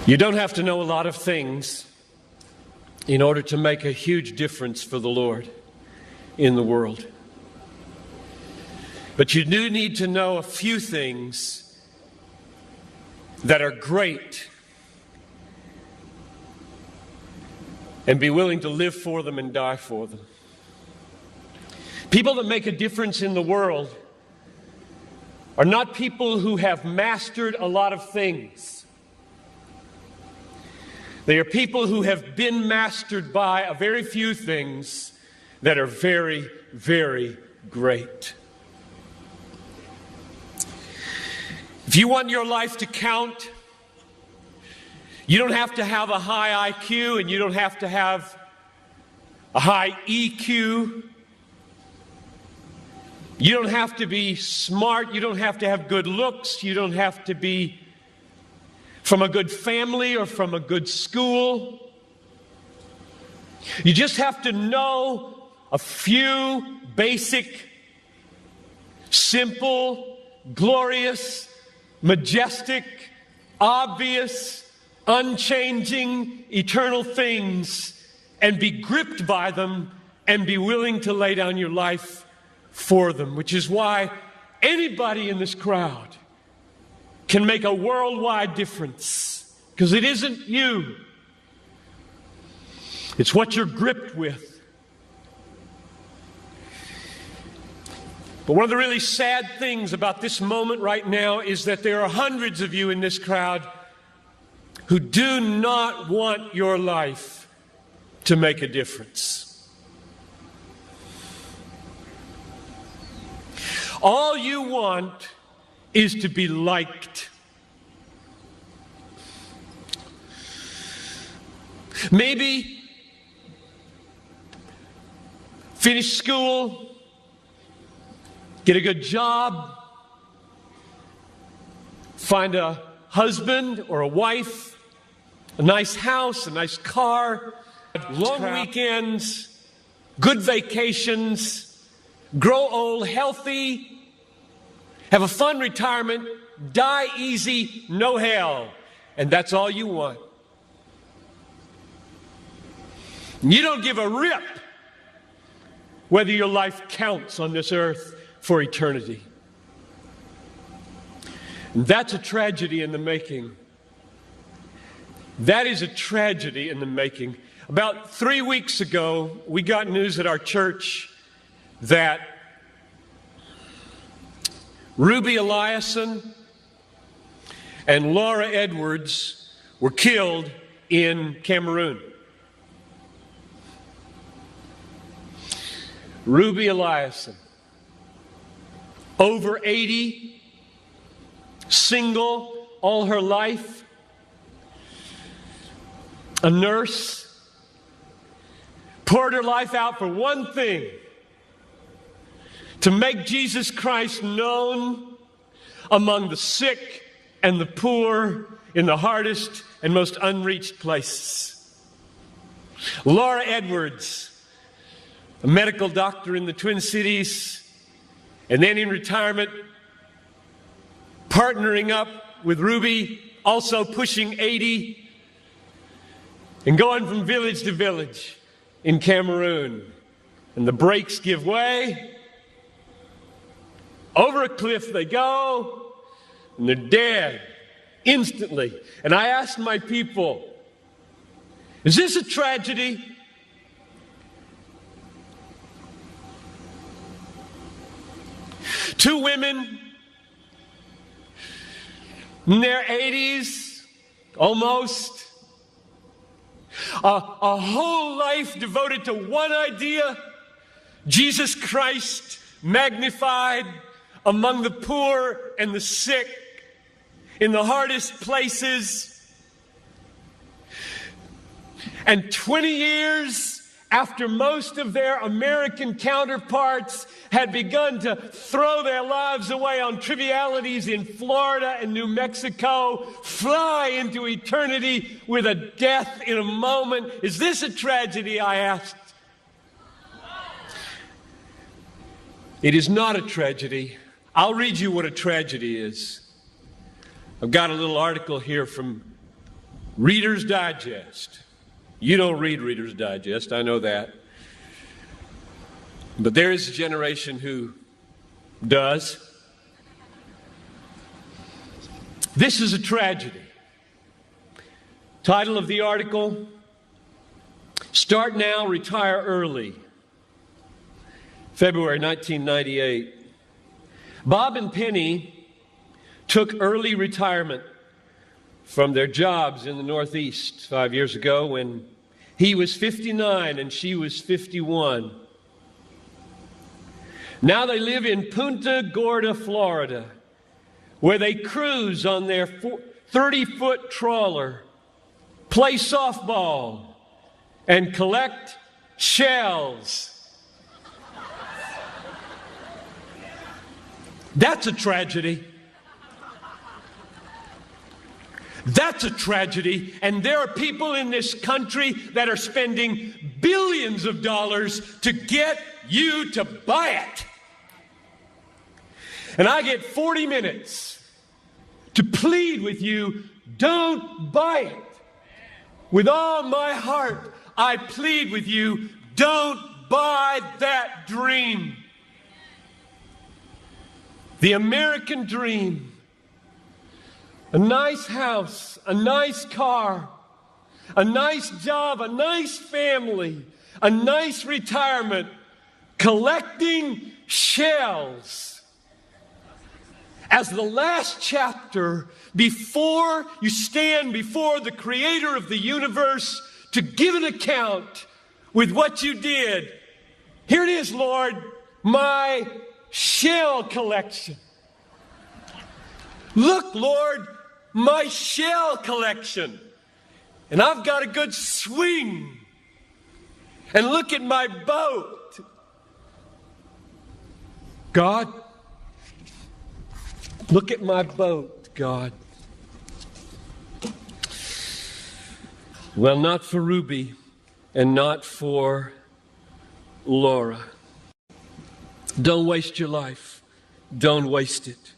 You don't have to know a lot of things in order to make a huge difference for the Lord in the world. But you do need to know a few things that are great and be willing to live for them and die for them. People that make a difference in the world are not people who have mastered a lot of things. They are people who have been mastered by a very few things that are very, very great. If you want your life to count, you don't have to have a high IQ and you don't have to have a high EQ. You don't have to be smart. You don't have to have good looks. You don't have to be from a good family or from a good school. You just have to know a few basic, simple, glorious, majestic, obvious, unchanging, eternal things and be gripped by them and be willing to lay down your life for them, which is why anybody in this crowd can make a worldwide difference, because it isn't you. It's what you're gripped with. But one of the really sad things about this moment right now is that there are hundreds of you in this crowd who do not want your life to make a difference. All you want is to be liked. Maybe finish school, get a good job, find a husband or a wife, a nice house, a nice car, long weekends, good vacations, grow old healthy, have a fun retirement, die easy, no hell. And that's all you want. You don't give a rip whether your life counts on this earth for eternity. And that's a tragedy in the making. That is a tragedy in the making. About 3 weeks ago, we got news at our church that Ruby Elieson and Laura Edwards were killed in Cameroon. Ruby Elieson, over 80, single all her life, a nurse, poured her life out for one thing: to make Jesus Christ known among the sick and the poor in the hardest and most unreached places. Laura Edwards, a medical doctor in the Twin Cities, and then in retirement, partnering up with Ruby, also pushing 80, and going from village to village in Cameroon. And the brakes give way. Over a cliff they go, and they're dead instantly. And I asked my people, is this a tragedy? Two women in their 80s, almost. A whole life devoted to one idea: Jesus Christ magnified among the poor and the sick, in the hardest places. And 20 years after most of their American counterparts had begun to throw their lives away on trivialities in Florida and New Mexico, fly into eternity with a death in a moment. Is this a tragedy, I asked? It is not a tragedy. I'll read you what a tragedy is. I've got a little article here from Reader's Digest. You don't read Reader's Digest, I know that. But there is a generation who does. This is a tragedy. Title of the article, Start Now, Retire Early. February 1998. Bob and Penny took early retirement from their jobs in the Northeast 5 years ago when he was 59 and she was 51. Now they live in Punta Gorda, Florida, where they cruise on their 30-foot trawler, play softball, and collect shells. That's a tragedy. That's a tragedy. And there are people in this country that are spending billions of dollars to get you to buy it. And I get 40 minutes to plead with you, don't buy it. With all my heart, I plead with you, don't buy that dream. The American dream. A nice house, a nice car, a nice job, a nice family, a nice retirement, collecting shells. As the last chapter, before you stand before the Creator of the universe to give an account with what you did. Here it is, Lord, my shell collection. Look, Lord, my shell collection. And I've got a good swing. And look at my boat. God, look at my boat, God. Well, not for Ruby and not for Laura. Don't waste your life. Don't waste it.